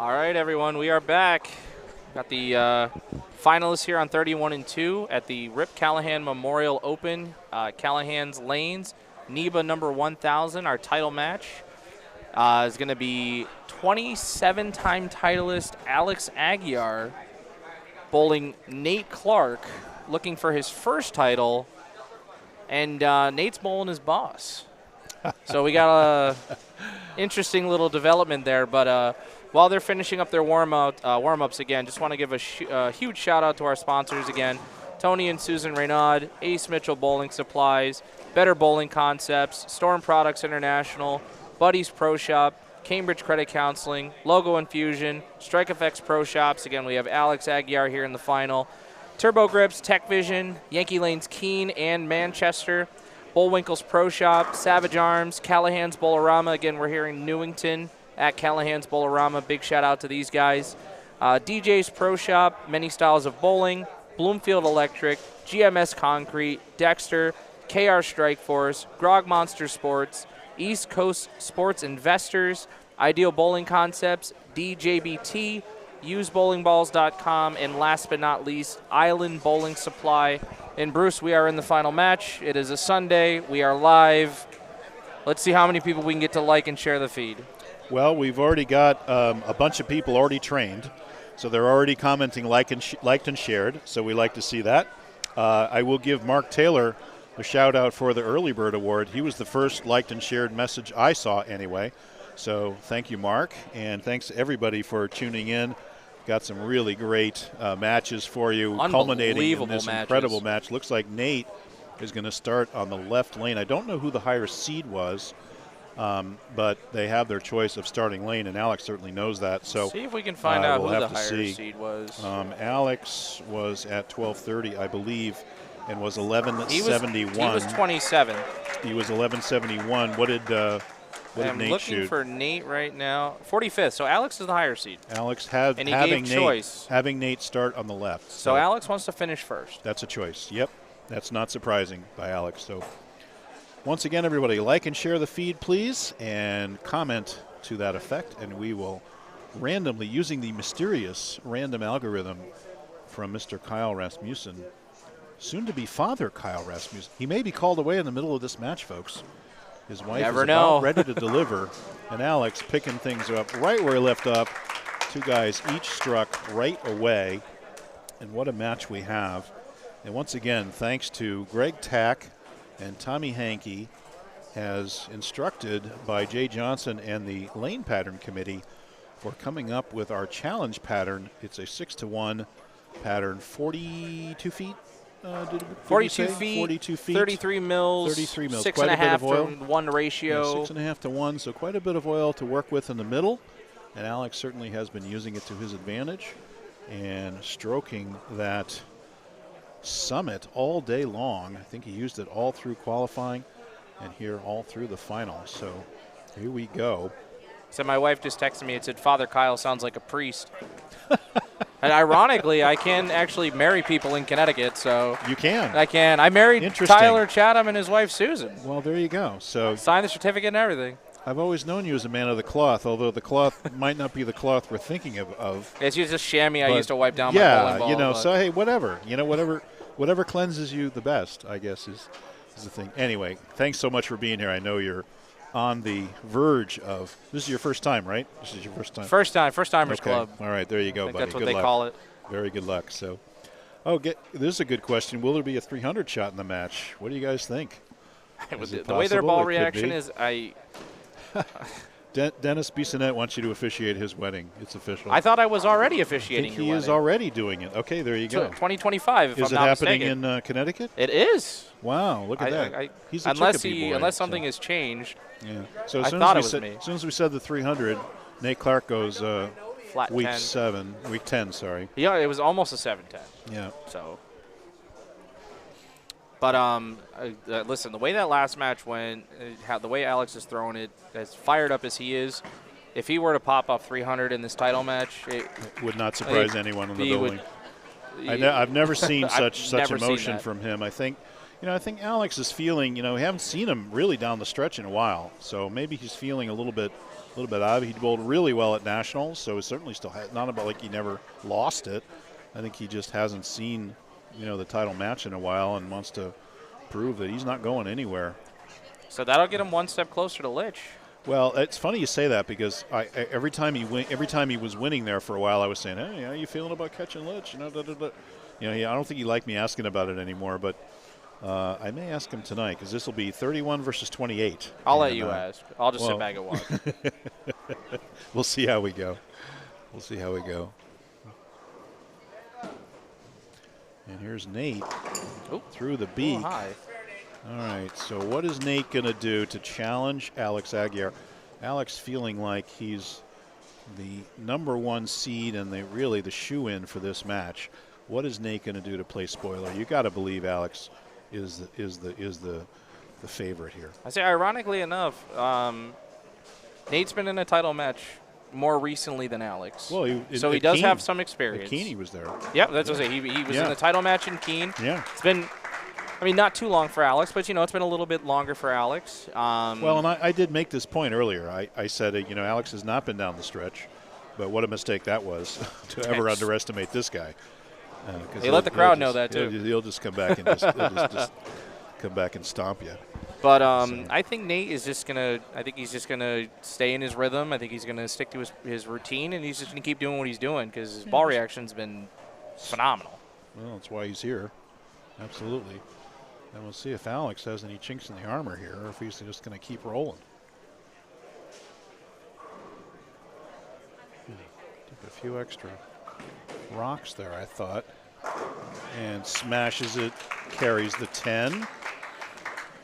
All right, everyone, we are back. Got the finalists here on 31 and 2 at the Rip Callahan Memorial Open, Callahan's Lanes, NEBA number 1000. Our title match is going to be 27-time titleist Alex Aguiar bowling Nate Clarke, looking for his first title, and Nate's bowling his boss. So we got a interesting little development there, but while they're finishing up their warm-ups again, just want to give a huge shout-out to our sponsors again, Tony and Susan Reynaud, Ace Mitchell Bowling Supplies, Better Bowling Concepts, Storm Products International, Buddy's Pro Shop, Cambridge Credit Counseling, Logo Infusion, Strike FX Pro Shops. Again, we have Alex Aguiar here in the final. Turbo Grips, TechVision, Yankee Lanes Keene and Manchester, Bullwinkle's Pro Shop, Savage Arms, Callahan's Bowl-O-Rama. Again, we're here in Newington at Callahan's Bowl-O-Rama. Big shout out to these guys. DJ's Pro Shop, Many Styles of Bowling, Bloomfield Electric, GMS Concrete, Dexter, KR Strike Force, Grog Monster Sports, East Coast Sports Investors, Ideal Bowling Concepts, DJBT, UseBowlingBalls.com, and last but not least, Island Bowling Supply. And Bruce, we are in the final match. It is a Sunday. We are live. Let's see how many people we can get to like and share the feed. Well, we've already got a bunch of people already trained, so they're already commenting liked and shared, so we like to see that. I will give Mark Taylor a shout-out for the Early Bird Award. He was the first liked and shared message I saw anyway. So thank you, Mark, and thanks to everybody for tuning in. Got some really great matches for you, culminating in this incredible match. Looks like Nate is going to start on the left lane. I don't know who the higher seed was, but they have their choice of starting lane, and Alex certainly knows that. So see if we can find out who the higher seed was. Alex was at 1230, I believe, and was 1171. He was 27. He was 1171. What did Nate shoot? I'm looking for Nate right now. 45th. So Alex is the higher seed. Alex having Nate start on the left. So Alex wants to finish first. That's a choice. Yep. That's not surprising by Alex. So once again, everybody, like and share the feed, please, and comment to that effect, and we will randomly, using the mysterious random algorithm from Mr. Kyle Rasmussen, soon-to-be father Kyle Rasmussen. He may be called away in the middle of this match, folks. His wife is about ready to deliver, and Alex picking things up right where he left off. Two guys each struck right away, and what a match we have. And once again, thanks to Greg Tack and Tommy Hankey, as instructed by Jay Johnson and the Lane Pattern Committee, for coming up with our challenge pattern. It's a 6-to-1 pattern, 42 feet. 42 feet, 33 mils, 6.5 to 1 ratio. 6.5 to 1, so quite a bit of oil to work with in the middle. And Alex certainly has been using it to his advantage and stroking that summit all day long. I think he used it all through qualifying and here all through the final. So here we go. So my wife just texted me. It said, Father Kyle sounds like a priest. And ironically, I can actually marry people in Connecticut, so you can. I can. I married Tyler Chatham and his wife Susan. Well, there you go. So signed the certificate and everything. I've always known you as a man of the cloth, although the cloth might not be the cloth we're thinking of. It's just a chamois I used to wipe down my bowling ball. Yeah, you know. So hey, whatever. You know, whatever cleanses you the best, I guess is the thing. Anyway, thanks so much for being here. I know you're on the verge of, this is your first time, right? This is your first time? First timers club. All right, there you go, buddy. That's what they call it. Very good luck. So, this is a good question. Will there be a 300 shot in the match? What do you guys think? The way their ball reaction is, Dennis Bissonnette wants you to officiate his wedding. It's official. I thought I was already officiating your wedding. He is already doing it. Okay, there you go. 2025, if I'm not mistaken. Is it happening in Connecticut? It is. Wow, look at that. He's a unless something has changed. Yeah. So I thought it was me. As soon as we said the 300, Nate Clarke goes flat week 10. Week 10, sorry. Yeah, it was almost a 7-10. Yeah. So. But listen, the way that last match went, the way Alex is throwing it, as fired up as he is, if he were to pop up 300 in this title match, it would not surprise anyone in the building. I've never seen such emotion from him. I think Alex is feeling. We haven't seen him really down the stretch in a while, so maybe he's feeling a little bit little bit out of it. He bowled really well at Nationals, so he certainly still has, not about like he never lost it. I think he just hasn't seen, the title match in a while and wants to prove that he's not going anywhere. So that'll get him one step closer to Lich. Well, it's funny you say that because every time he was winning there for a while, I was saying, "Hey, how you feeling about catching Lich?" I don't think he liked me asking about it anymore, but I may ask him tonight because this will be 31 versus 28. I'll let you ask. I'll just sit back and watch. We'll see how we go. And here's Nate through the beak. High. All right, so what is Nate going to do to challenge Alex Aguiar? Alex feeling like he's the #1 seed and the shoe-in for this match. What is Nate going to do to play spoiler? You got to believe Alex is the favorite here. I say, ironically enough, Nate's been in a title match more recently than Alex. Well, he does have some experience. Keene, he was there. Yep, that's what I say. He was in the title match in Keene. Yeah. It's been, not too long for Alex, but, it's been a little bit longer for Alex. Well, and I did make this point earlier. I said, Alex has not been down the stretch, but what a mistake that was to ever underestimate this guy. They let the crowd know that, too. He'll just come back and just come back and stomp you. But I think Nate is just gonna. I think he's just gonna stay in his rhythm. I think he's gonna stick to his routine, and he's just gonna keep doing what he's doing because his ball reaction's been phenomenal. Well, that's why he's here. Absolutely. And we'll see if Alex has any chinks in the armor here, or if he's just gonna keep rolling. Took a few extra rocks there, I thought, and smashes it. Carries the 10.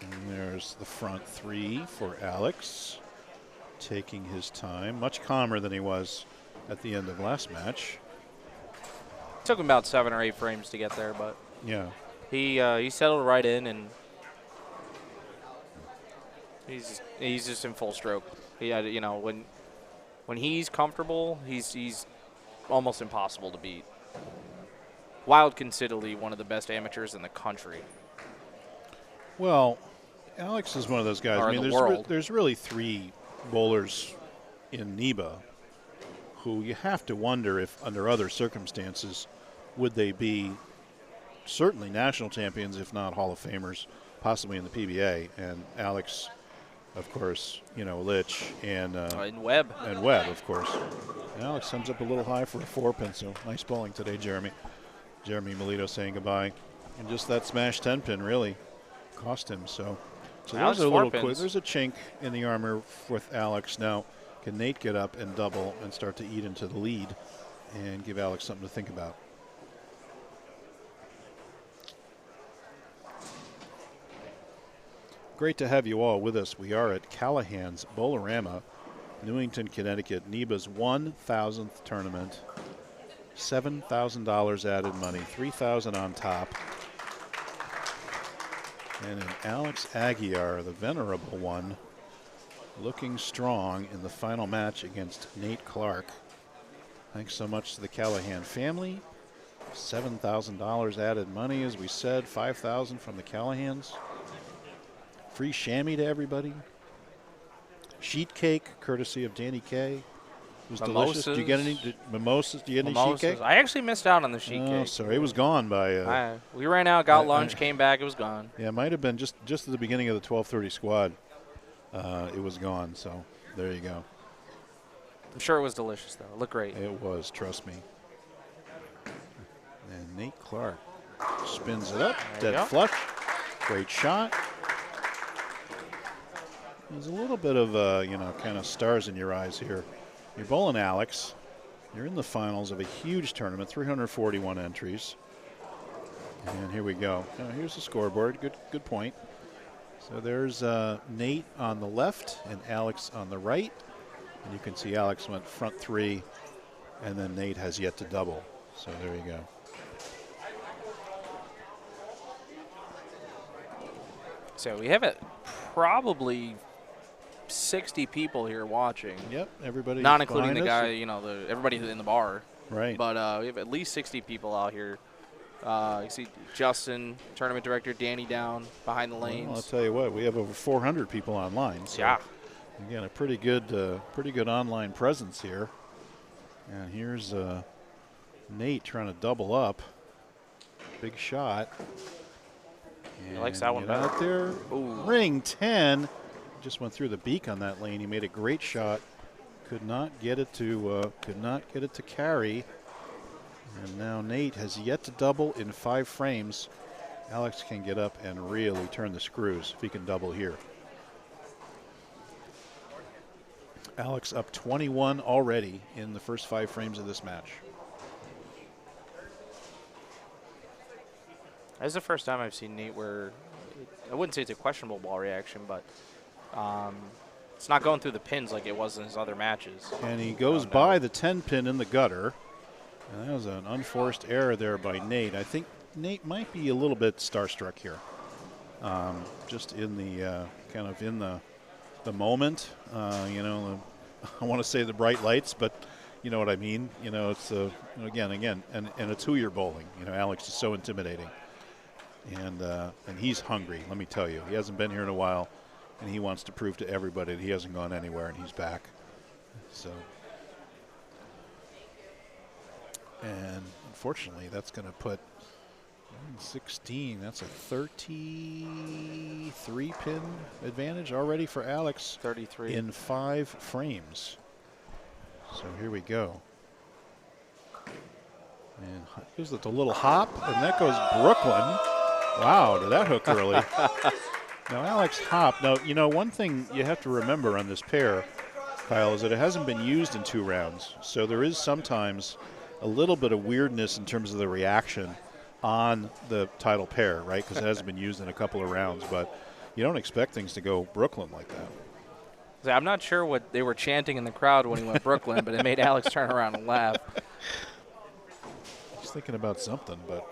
And there's the front 3 for Alex, taking his time, much calmer than he was at the end of last match. Took him about 7 or 8 frames to get there, but yeah, he settled right in, and he's just in full stroke. He had, when he's comfortable, he's almost impossible to beat. Wild considerably one of the best amateurs in the country. Well, Alex is one of those guys. Or there's really 3 bowlers in NEBA who you have to wonder if, under other circumstances, would they be certainly national champions, if not Hall of Famers, possibly in the PBA. And Alex, of course, Lich and Webb. And Webb, of course. And Alex comes up a little high for a 4-pin, so nice bowling today, Jeremy. Jeremy Melito saying goodbye. And just that smash 10-pin really cost him. So there's a little quick. There's a chink in the armor with Alex. Now, can Nate get up and double and start to eat into the lead and give Alex something to think about? Great to have you all with us. We are at Callahan's Bowl-O-Rama, Newington, Connecticut, NEBA's 1,000th tournament. $7,000 added money, $3,000 on top. And an Alex Aguiar, the venerable one, looking strong in the final match against Nate Clarke. Thanks so much to the Callahan family. $7,000 added money, as we said, $5,000 from the Callahans. Free chamois to everybody. Sheet cake, courtesy of Danny K. It was delicious. Did you get any mimosas? Did you get any sheet cake? I actually missed out on the sheet cake. Sorry, it was gone by. We ran out, got lunch, came back, it was gone. Yeah, it might have been just at the beginning of the 12:30 squad. It was gone. So there you go. I'm sure it was delicious, though. It looked great. It was, trust me. And Nate Clarke spins it up, dead flush. Great shot. There's a little bit of, kind of stars in your eyes here. You're bowling Alex. You're in the finals of a huge tournament, 341 entries. And here we go. Here's the scoreboard. Good point. So there's Nate on the left and Alex on the right. And you can see Alex went front 3, and then Nate has yet to double. So there you go. So we have probably 60 people here watching. Yep, everybody. Not including the guy, everybody in the bar. Right. But we have at least 60 people out here. You see Justin, tournament director, Danny down behind the lanes. Well, I'll tell you what, we have over 400 people online. So yeah. Again, a pretty good online presence here. And here's Nate trying to double up. Big shot. He likes that one better. Out there. Ooh. Ring 10. Just went through the beak on that lane. He made a great shot. Could not get it to carry. And now Nate has yet to double in 5 frames. Alex can get up and really turn the screws if he can double here. Alex up 21 already in the first 5 frames of this match. That's the first time I've seen Nate where, I wouldn't say it's a questionable ball reaction, but it's not going through the pins like it was in his other matches. And he goes by the 10 pin in the gutter. And that was an unforced error there by Nate. I think Nate might be a little bit starstruck here. Just in the kind of in the moment, you know, I want to say the bright lights, but you know what I mean. You know, it's again, and it's who you're bowling. You know, Alex is so intimidating, and he's hungry. Let me tell you, he hasn't been here in a while, and he wants to prove to everybody that he hasn't gone anywhere, and he's back. So, and unfortunately, that's going to put 16. That's a 33 pin advantage already for Alex. 33 in 5 frames. So here we go. And here's the little hop, and that goes Brooklyn. Wow, did that hook early? Now Alex hopped. Now, you know, one thing you have to remember on this pair, Kyle, is that it hasn't been used in 2 rounds. So there is sometimes a little bit of weirdness in terms of the reaction on the title pair, right? Because it hasn't been used in a couple of rounds, but you don't expect things to go Brooklyn like that. I'm not sure what they were chanting in the crowd when he went Brooklyn, but it made Alex turn around and laugh. He's thinking about something, but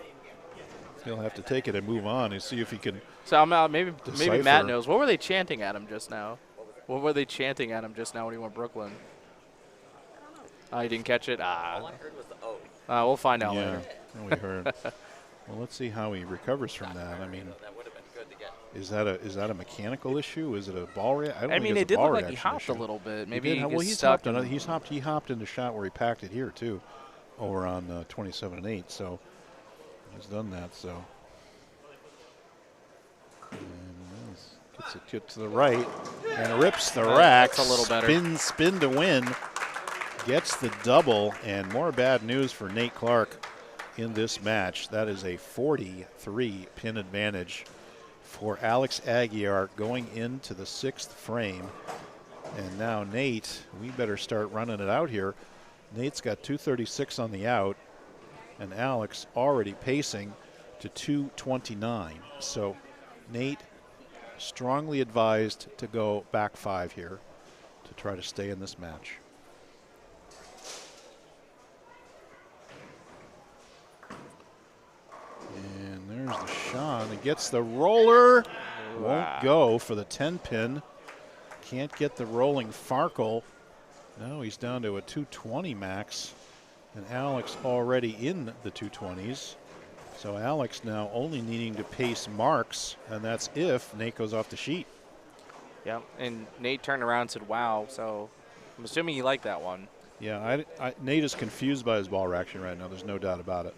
he'll have to take it and move on and see if he can. So I'm out. Maybe Matt knows. What were they chanting at him just now? What were they chanting at him just now when he went Brooklyn? He didn't catch it. All I heard was the O. We'll find out later. Yeah, we heard. Well, let's see how he recovers from that. I mean, That would have been good to get. is that a mechanical issue? Is it a ball reaction? I mean, it did look like he hopped a little bit. Maybe he's hopped. He hopped in the shot where he packed it here too, over on 27 and 8. So he's done that. So and gets it to the right and rips the rack. That's a little better. Spin to win. Gets the double, and more bad news for Nate Clarke in this match. That is a 43 pin advantage for Alex Aguiar going into the 6th frame. And now Nate, we better start running it out here. Nate's got 236 on the out, and Alex already pacing to 229. So Nate strongly advised to go back 5 here to try to stay in this match. And there's the shot. He gets the roller. Won't go for the 10 pin. Can't get the rolling Farkle. Now he's down to a 220 max. And Alex already in the 220s. So Alex now only needing to pace Marks, and that's if Nate goes off the sheet. Yeah, and Nate turned around and said, wow. So I'm assuming you like that one. Yeah, Nate is confused by his ball reaction right now. There's no doubt about it.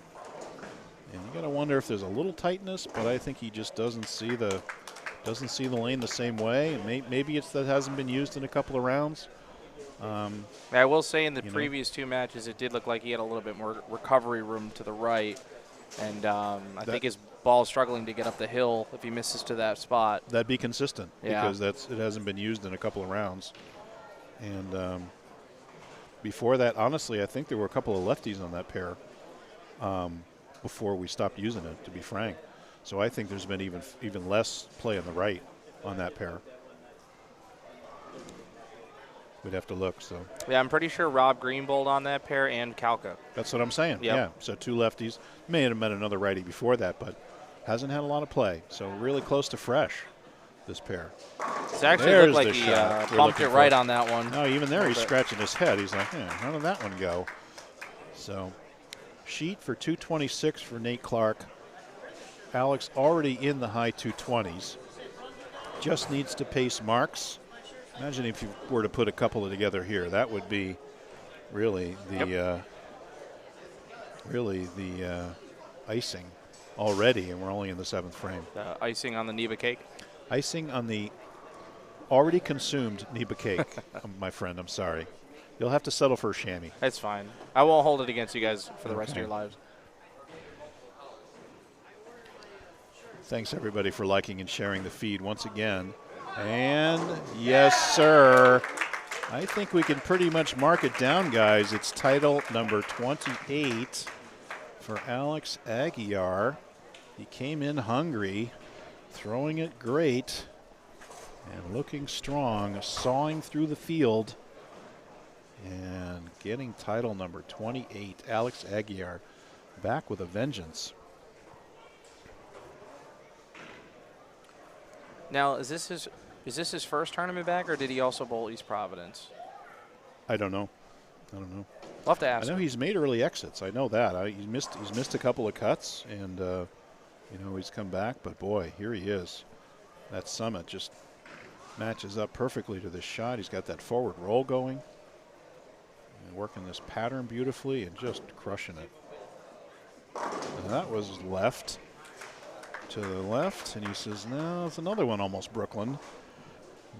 And you got to wonder if there's a little tightness, but I think he just doesn't see the lane the same way. And maybe it's that hasn't been used in a couple of rounds. I will say in the previous 2 matches, it did look like he had a little bit more recovery room to the right. And I think his ball's struggling to get up the hill if he misses to that spot. That'd be consistent, yeah, because it hasn't been used in a couple of rounds. And before that, honestly, I think there were a couple of lefties on that pair before we stopped using it, to be frank. So I think there's been even less play on the right on that pair. We'd have to look. So yeah, I'm pretty sure Rob Green bowled on that pair and Calca. That's what I'm saying. Yep. Yeah. So 2 lefties. May have met another righty before that, but hasn't had a lot of play. So really close to fresh, this pair. It actually There's looked like he pumped it right on that one. No, even there he's scratching his head. He's like, how did that one go? So sheet for 226 for Nate Clarke. Alex already in the high 220s. Just needs to pace Marks Imagine if you were to put a couple of together here. That would be really the icing already, and we're only in the 7th frame. The icing on the NEBA cake. Icing on the already consumed NEBA cake, my friend. I'm sorry. You'll have to settle for a chamois. That's fine. I won't hold it against you guys for the rest of Okay. your lives. Thanks, everybody, for liking and sharing the feed once again. And yes, sir. I think we can pretty much mark it down, guys. It's title number 28 for Alex Aguiar. He came in hungry, throwing it great, and looking strong, sawing through the field, and getting title number 28. Alex Aguiar back with a vengeance. Now, is this his first tournament back, or did he also bowl East Providence? I don't know. We'll have to ask. I know he's made early exits. I know that. He's missed a couple of cuts, and he's come back. But boy, here he is. That summit just matches up perfectly to this shot. He's got that forward roll going, and working this pattern beautifully, and just crushing it. And that was left to the left, and he says, "No, it's another one, almost Brooklyn."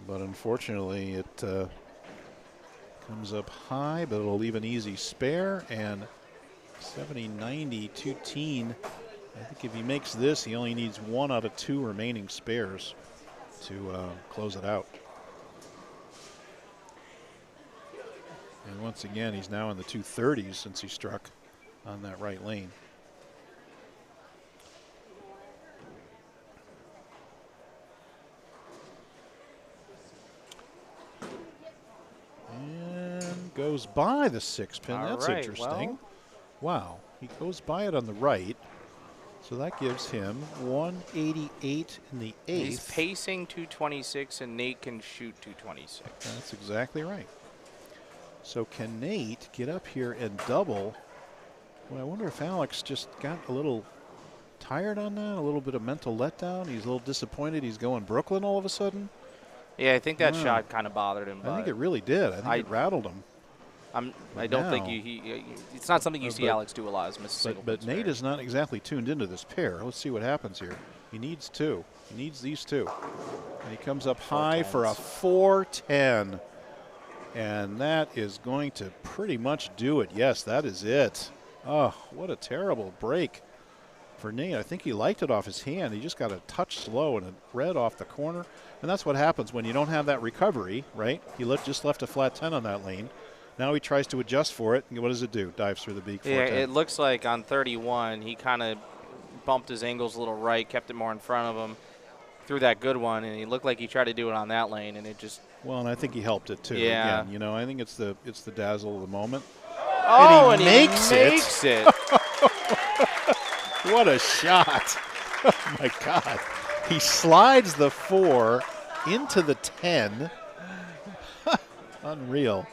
But unfortunately, it comes up high, but it'll leave an easy spare. And 70-90, 2-teen. I think if he makes this, he only needs 1 out of 2 remaining spares to close it out. And once again, he's now in the 230s since he struck on that right lane. And goes by the 6-pin. All That's right, interesting. Wow. He goes by it on the right. So that gives him 188 in the 8th. He's pacing 226, and Nate can shoot 226. That's exactly right. So can Nate get up here and double? Well, I wonder if Alex just got a little tired on that, a little bit of mental letdown. He's a little disappointed he's going Brooklyn all of a sudden. Yeah, I think that Wow. shot kind of bothered him. I think it really did. I think it rattled him. I don't think now- it's not something you see but- Alex do a lot. Is miss a single But pin Nate spare. is not exactly tuned into this pair. Let's see what happens here. He needs 2. He needs these 2. And he comes up high for a 410. And that is going to pretty much do it. Yes, that is it. Oh, what a terrible break for Nate. I think he liked it off his hand. He just got a touch slow and it read off the corner. And that's what happens when you don't have that recovery, right? He just left a flat 10 on that lane. Now he tries to adjust for it. And what does it do? Dives through the beak. Yeah, 410. it looks like on 31 he kind of bumped his angles a little right, kept it more in front of him, threw that good one, and he looked like he tried to do it on that lane, and it just. Well, and I think he helped it too. Yeah. Again, I think it's the dazzle of the moment. Oh, and he makes it. What a shot! Oh my God! He slides the 4 into the 10. Unreal.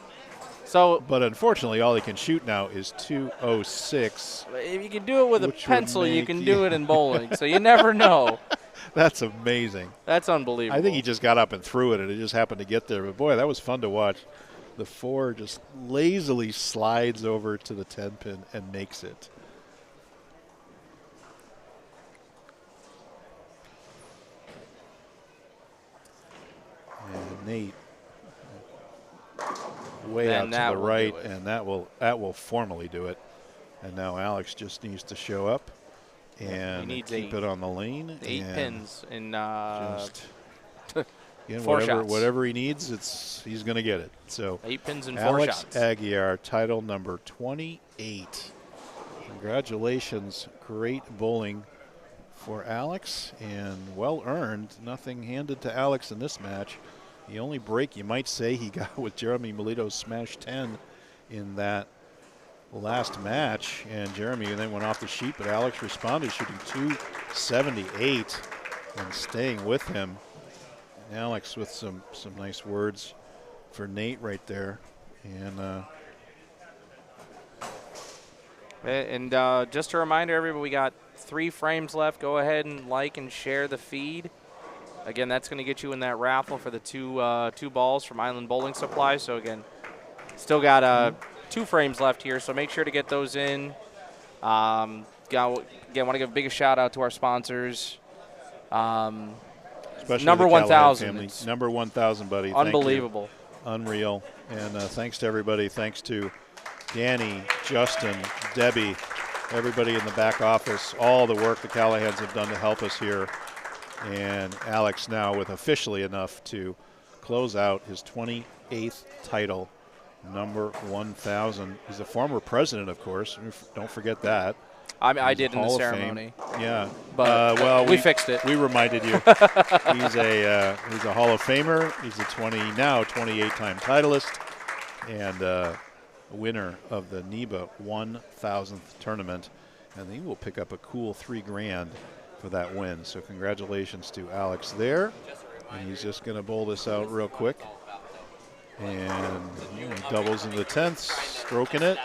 So, But unfortunately, all he can shoot now is 206. if you can do it with a Which would pencil, you make can you- do it in bowling. So you never know. That's amazing. That's unbelievable. I think he just got up and threw it, and it just happened to get there. But boy, that was fun to watch. The 4 just lazily slides over to the 10 pin and makes it. And Nate way And out that to the will right, do it. and that will formally do it. And now Alex just needs to show up and needs keep it on the lane. 8 and pins in just again, 4 shots. whatever he needs, he's going to get it. So 8 pins in 4 Alex shots. Aguiar, title number 28. Congratulations, great bowling for Alex, and well earned. Nothing handed to Alex in this match. The only break you might say he got with Jeremy Melito's smash 10 in that last match, and Jeremy then went off the sheet, but Alex responded, shooting 278 and staying with him. And Alex with some nice words for Nate right there. And just a reminder, everybody, we got 3 frames left. Go ahead and like and share the feed. Again, that's going to get you in that raffle for the two balls from Island Bowling Supply. So again, still got 2 frames left here, so make sure to get those in. Again, want to give a big shout out to our sponsors. Especially number the Callahan 1,000. family. Number 1,000, buddy. Unbelievable. Thank you. Unreal. And thanks to everybody. Thanks to Danny, Justin, Debbie, everybody in the back office, all the work the Callahans have done to help us here. And Alex now with officially enough to close out his 28th title, number 1,000. He's a former president, of course. Don't forget that. I did in the Hall of ceremony. Fame. Yeah. But well, we fixed it. We reminded you. He's a Hall of Famer. He's a 28-time titleist and a winner of the NEBA 1,000th tournament. And he will pick up a cool $3,000 for that win. So congratulations to Alex there. And he's just going to bowl this out real quick. And he doubles into the 10th, stroking it.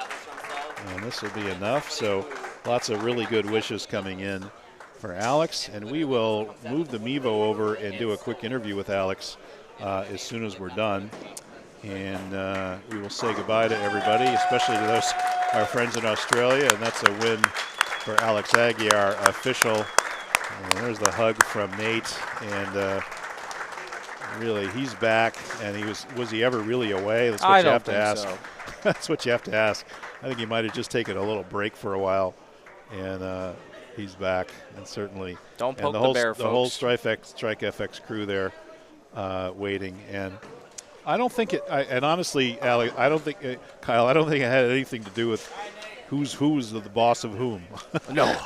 And this will be enough. So lots of really good wishes coming in for Alex. And we will move the Mevo over and do a quick interview with Alex as soon as we're done. And we will say goodbye to everybody, especially to those our friends in Australia. And that's a win for Alex Aguiar, official. And there's the hug from Nate. And really, he's back. And was he ever really away? That's what you have to ask. So. That's what you have to ask. I think he might have just taken a little break for a while. And he's back, and certainly don't poke the whole Strike FX crew there waiting. And I don't think and honestly, Alex, I don't think Kyle, I don't think it had anything to do with who's the boss of whom. No.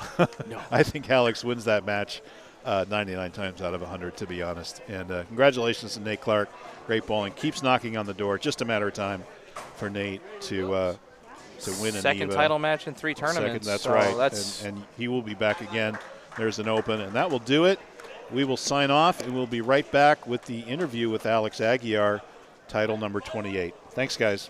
I think Alex wins that match 99 times out of 100, to be honest. And congratulations to Nate Clarke. Great bowling. Keeps knocking on the door. Just a matter of time for Nate to win a second NEBA. Title match in 3 tournaments. That's so right. And he will be back again. There's an open, and that will do it. We will sign off, and we'll be right back with the interview with Alex Aguiar, title number 28. Thanks, guys.